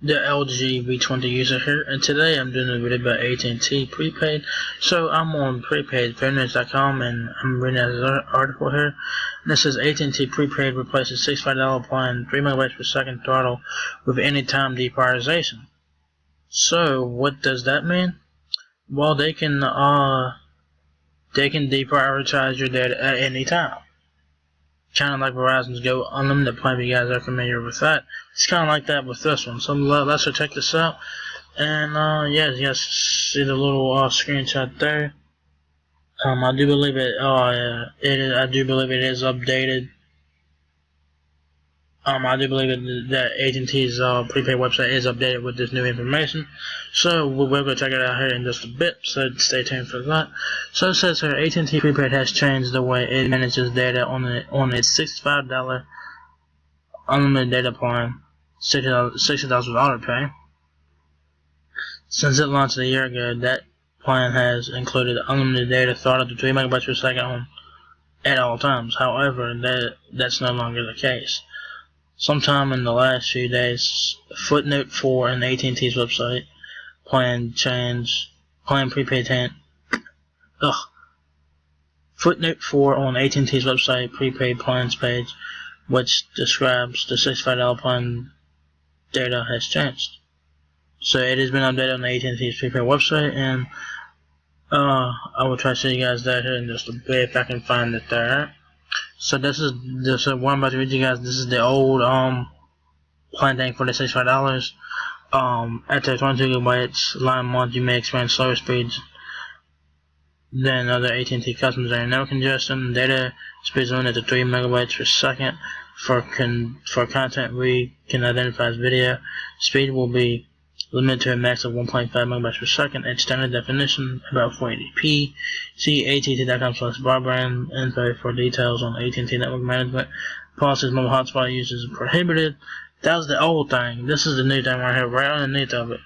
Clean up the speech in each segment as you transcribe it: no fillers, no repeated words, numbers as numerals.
the LG V20 user here, and today I'm doing a video about AT&T Prepaid. So I'm on prepaidfairness.com and I'm reading an article here, and it says AT&T Prepaid replaces $65 plan 3 megabytes per second throttle with anytime deprioritization. So what does that mean? Well, they can deprioritize your data at any time. Kind of like Verizon's Go Unlimited plan, if you guys are familiar with that. It's kind of like that with this one. So let's check this out. And yeah, you guys see the little screenshot there. I do believe it. I do believe it is updated. I do believe that AT&T's prepaid website is updated with this new information. So we're going to check it out here in just a bit, so stay tuned for that. So it says here, AT&T Prepaid has changed the way it manages data on its $65 unlimited data plan, $60 with autopay. Since it launched a year ago, that plan has included unlimited data throttled to 3 megabytes per second at all times. However, that's no longer the case. Sometime in the last few days, footnote 4 in AT&T's website Footnote 4 on AT&T's website prepaid plans page, which describes the $65 plan data, has changed. So it has been updated on the AT&T's prepaid website, and I will try to show you guys that here in just a bit if I can find it there. So what I'm about to read you guys. This is the old plan thing for the $65. After 22 gigabytes line month, you may experience slower speeds than other AT&T customers during network congestion. Data speeds limited to 3 megabytes per second. For content we can identify as video, speed will be limited to a max of 1.5 megabytes per second at standard definition, about 480p. See att.com/broadband info for details on AT&T network management policies. Mobile hotspot use is prohibited. That was the old thing. This is the new thing right here, right underneath of it.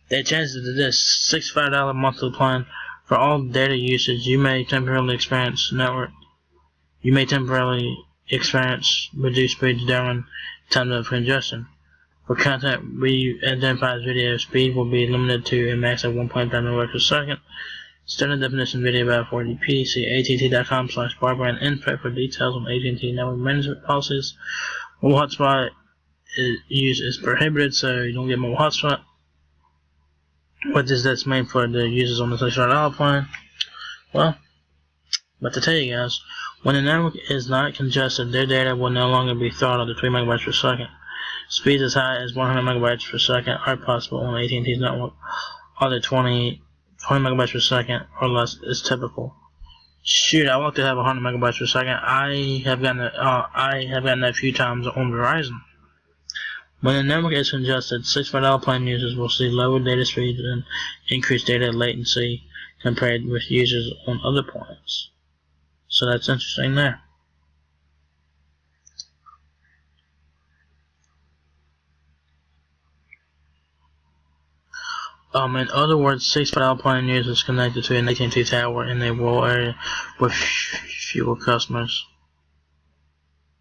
They changed it to this $65 monthly plan for all data usage. You may temporarily experience reduced speeds during times of congestion. For content we identify as video, speed will be limited to a max of 1.5 megabytes per second. Standard definition video about 40p. See att.com/broadband info for details on AT&T network management policies. Mobile hotspot use is prohibited, so you don't get mobile hotspot. What is that's made for the users on the $65 plan? Well, but to tell you guys, when the network is not congested, their data will no longer be throttled to 3 megabytes per second. Speeds as high as 100 megabytes per second are possible on AT&T's network. Other 20 megabytes per second or less is typical. Shoot, I want to have 100 megabytes per second. I have gotten that a few times on Verizon. When the network is congested, $65 plan users will see lower data speeds and increased data latency compared with users on other plans. So that's interesting there. In other words, $65 plan users connected to an AT&T tower in a rural area with fewer customers,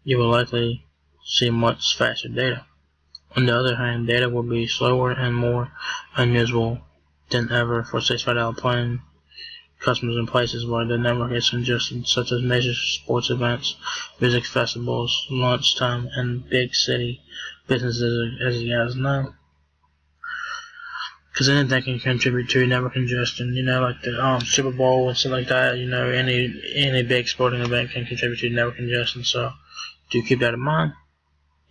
you will likely see much faster data. On the other hand, data will be slower and more unusable than ever for $65 plan customers in places where the network is congested, such as major sports events, music festivals, lunchtime, and big city businesses, as you guys know. Because anything can contribute to network congestion, like the Super Bowl and stuff like that. Any big sporting event can contribute to network congestion. So do keep that in mind.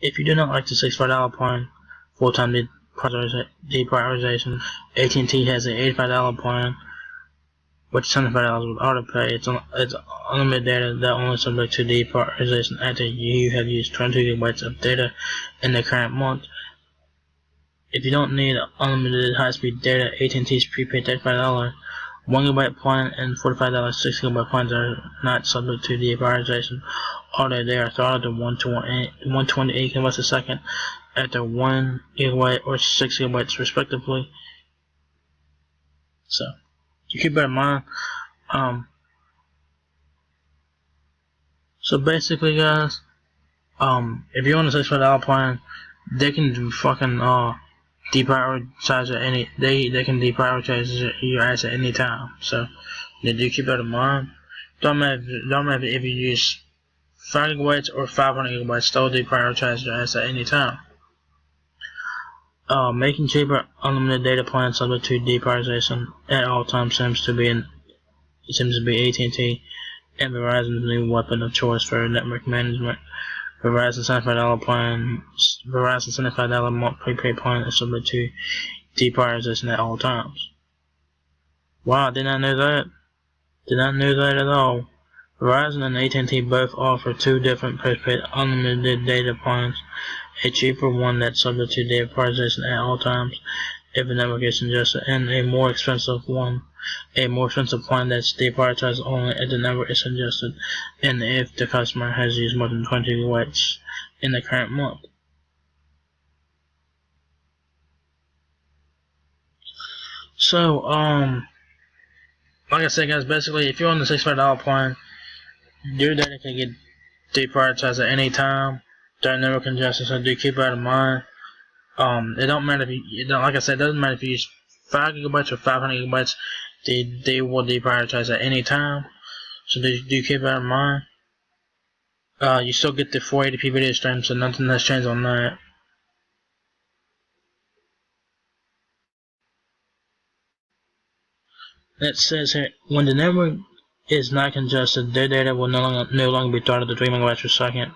If you do not like the $65 plan, full-time deprioritization, AT&T has an $85 plan, which is $75 with autopay. It's unlimited data that only subject to deprioritization after you have used 22 gigabytes of data in the current month. If you don't need unlimited high-speed data, AT&T's prepaid $35 1 gigabyte plan and $45 6 gigabyte plans are not subject to deprioritization, although they are throttled to 128 kilobytes a second after 1 gigabyte or 6 gigabytes respectively. So you keep that in mind. So basically, guys, if you're on a $65 plan, they can fucking deprioritize at any, they can deprioritize your ads at any time. So they do keep that in mind. Don't matter if you use 5 gigabytes or 500 gigabytes, still deprioritize your ads at any time. Making cheaper unlimited data plans subject to deprioritization at all times seems to be AT&T and Verizon's new weapon of choice for network management. Verizon's $75 month prepaid plan is subject to deprioritization at all times. Wow, did not know that. Did not know that at all. Verizon and AT&T both offer two different postpaid unlimited data plans. A cheaper one that's subject to deprioritization at all times if the network is congested, and a more expensive plan that's deprioritized only if the network is congested and if the customer has used more than 20 gigabytes in the current month. So, like I said, guys, basically, if you're on the $65 plan, your data can get deprioritized at any time during network congestion, so do keep that in mind. It don't matter if like I said, it doesn't matter if you use 5 gigabytes or 500 gigabytes, they will deprioritize at any time, so do keep that in mind. You still get the 480p video stream, so nothing has changed on that. It says here, when the network is not congested, their data will no longer be throttled to 3 megabytes per second.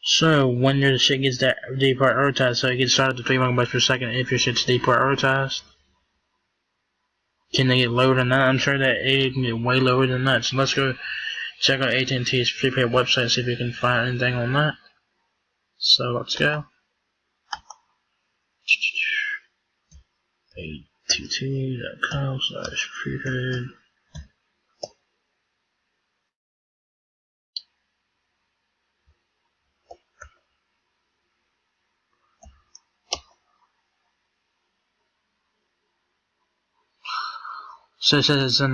So when your shit gets deprioritized, so it gets started to 3 megabytes per second if your shit's deprioritized. Can they get lower than that? I'm sure that it can get way lower than that. So let's go check out AT&T's prepaid website, see if we can find anything on that. So let's go. att.com/prepaid. So it says it's in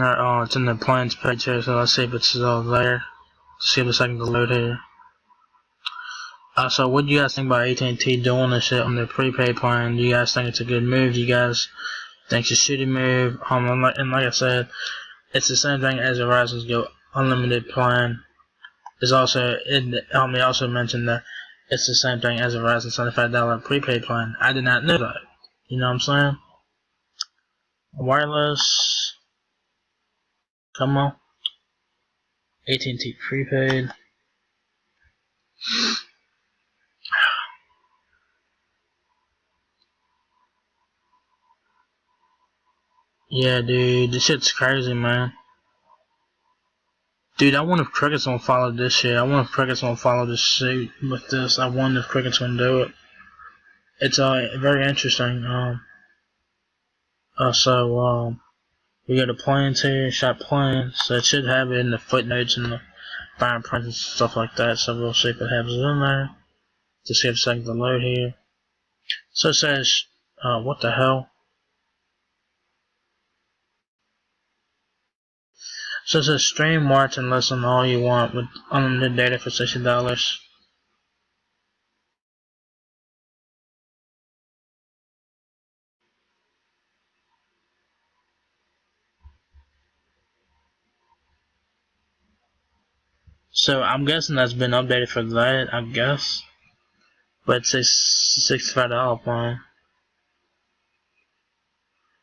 the plans page here, so let's see if it's there. Just give it a second to load here. So what do you guys think about AT&T doing this shit on their prepaid plan? Do you guys think it's a good move? Do you guys think it's a shitty move? And like I said, it's the same thing as Verizon's Go Unlimited plan. It's also, they also mentioned that it's the same thing as a Verizon $75 prepaid plan. I did not know that. You know what I'm saying? Wireless. Come on. AT&T prepaid. Yeah, dude, this shit's crazy, man. Dude, I wonder if Cricket's gonna follow this shit. I wonder if Cricket's gonna follow this suit with this. I wonder if Cricket's gonna do it. It's very interesting. We got a plans here, shop plans. So it should have it in the footnotes and the fine print and stuff like that. So we'll see if it has it in there. Just give a second to load here. So it says, what the hell? So it says stream, watch, and listen all you want with unlimited data for $60. So I'm guessing that's been updated for that, I guess. But it's a $65 plan.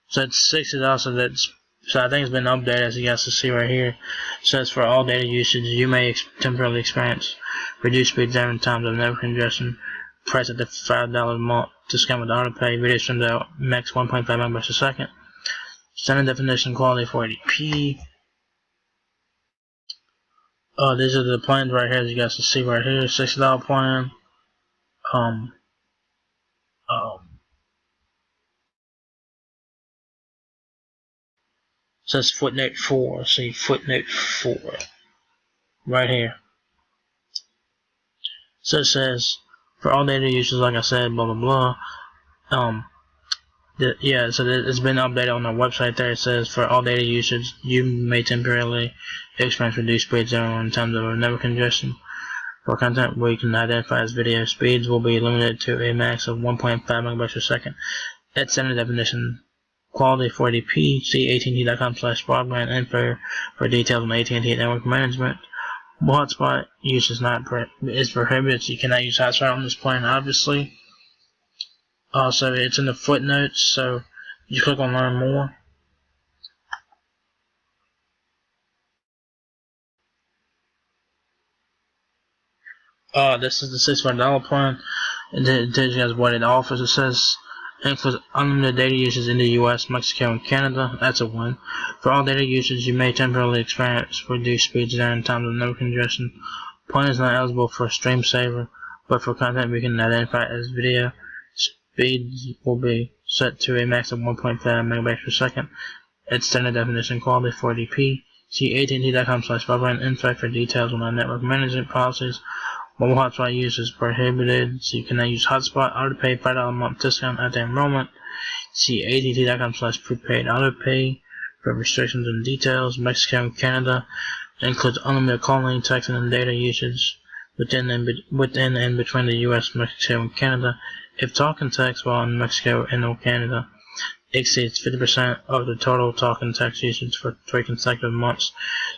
So it's $60, so I think it's been updated, as you guys can see right here. It says for all data usage, you may temporarily experience reduced speeds every times of network congestion. Price at the $5 month discount with autopay. Video streams out max 1.5 megabytes per second. Standard definition quality 480p. These are the plans right here, as you guys can see right here. $60 plan. Says footnote 4. See footnote 4 right here. So it says for all data users, like I said, blah blah blah. Yeah, so it's been updated on the website there. It says for all data usage, you may temporarily experience reduced speeds in terms of network congestion. For content we can identify as video, speeds will be limited to a max of 1.5 megabytes per second at standard definition. Quality 480p. See AT&T.com/broadband info for details on AT&T network management. Hotspot use is prohibited, so you cannot use hotspot on this plan, obviously. Also, it's in the footnotes, so you click on learn more. This is the $65 plan. It tells you guys what it offers. It says it includes unlimited data usage in the US, Mexico, and Canada. That's a win. For all data usage, you may temporarily experience reduced speeds during times of network congestion. Plan is not eligible for Stream Saver, but for content we can identify as video. Speeds will be set to a max of 1.5 megabytes per second at standard definition. Quality 480p. See AT&T.com/broadband info for details on our network management policies. Mobile hotspot use is prohibited, so you cannot use hotspot. Autopay $5 a month discount at the enrollment. See AT&T.com/prepaid autopay for restrictions and details. Mexico and Canada includes unlimited calling, texting, and data usage within and between the US, Mexico, and Canada. If talk and text while in Mexico and or Canada exceeds 50% of the total talk and text usage for 3 consecutive months,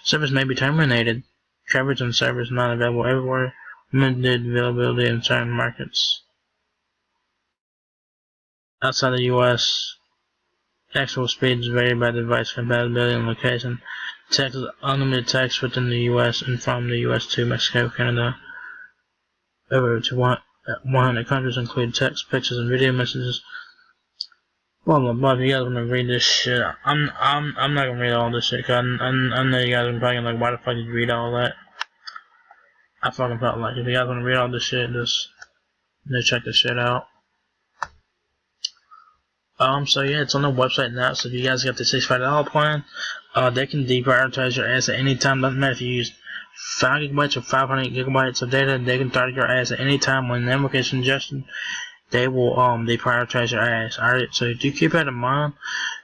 service may be terminated. Coverage and service not available everywhere. Limited availability in certain markets. Outside the US, actual speeds vary by device compatibility and location. Text is unlimited text within the US and from the US to Mexico, Canada. Over to 100 countries include text, pictures, and video messages. Blah blah blah. If you guys want to read this shit, I'm not gonna read all this shit. Cause I know you guys are probably like, why the fuck did you read all that? I fucking felt like if you guys want to read all this shit, just check this shit out. So yeah, it's on the website now. So if you guys got the $65 plan, they can deprioritize your ass at any time. Doesn't matter if you use 5 gigabytes or 500 gigabytes of data. They can target your ass at any time when network is congestion. They will deprioritize your ass. Alright, so do keep that in mind.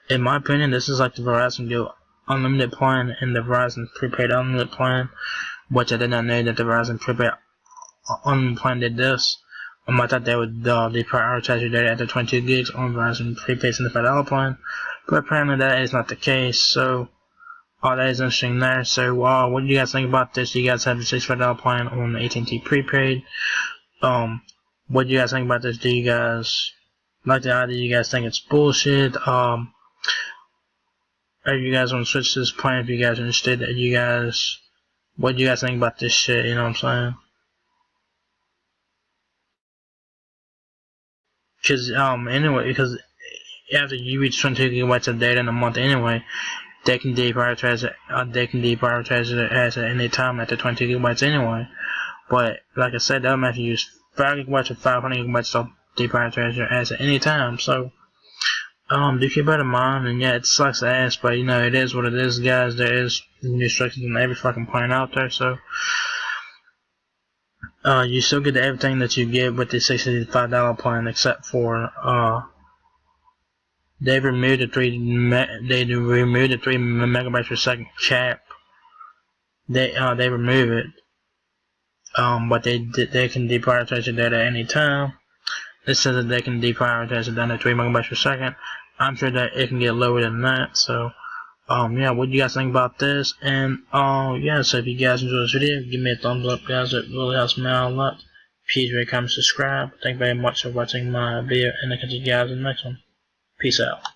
In my opinion, this is like the Verizon Go Unlimited plan and the Verizon Prepaid Unlimited plan, which I did not know that the Verizon Prepaid Unlimited plan did this. I thought they would deprioritize your data after 22 gigs on Verizon Prepaid $75 plan, but apparently that is not the case. So that is interesting there. So what do you guys think about this? You guys have the $65 plan on the AT&T Prepaid. What do you guys think about this? Do you guys like the idea? You guys think it's bullshit? If you guys want to switch to this plan, if you guys are interested, what do you guys think about this shit? You know what I'm saying? Because after you reach 22 gigabytes of data in a month anyway, they can deprioritize it. It as at any time after 22 gigabytes anyway. But like I said, they'll have to use 5 gigabytes or 500 gigabytes to deprioritize your ass at any time. So do keep that in mind. And yeah, it sucks ass, but you know it is what it is, guys. There is restrictions on every fucking plan out there. So you still get everything that you get with the $65 plan, except for they removed the 3 megabytes per second cap. They remove it. But they can deprioritize your data at any time. It says that they can deprioritize it down to 3 megabytes per second. I'm sure that it can get lower than that. So yeah, what do you guys think about this? And yeah, so if you guys enjoyed this video, give me a thumbs up, guys. It really helps me out a lot. Please rate, comment, subscribe. Thank you very much for watching my video, and I'll catch you guys in the next one. Peace out.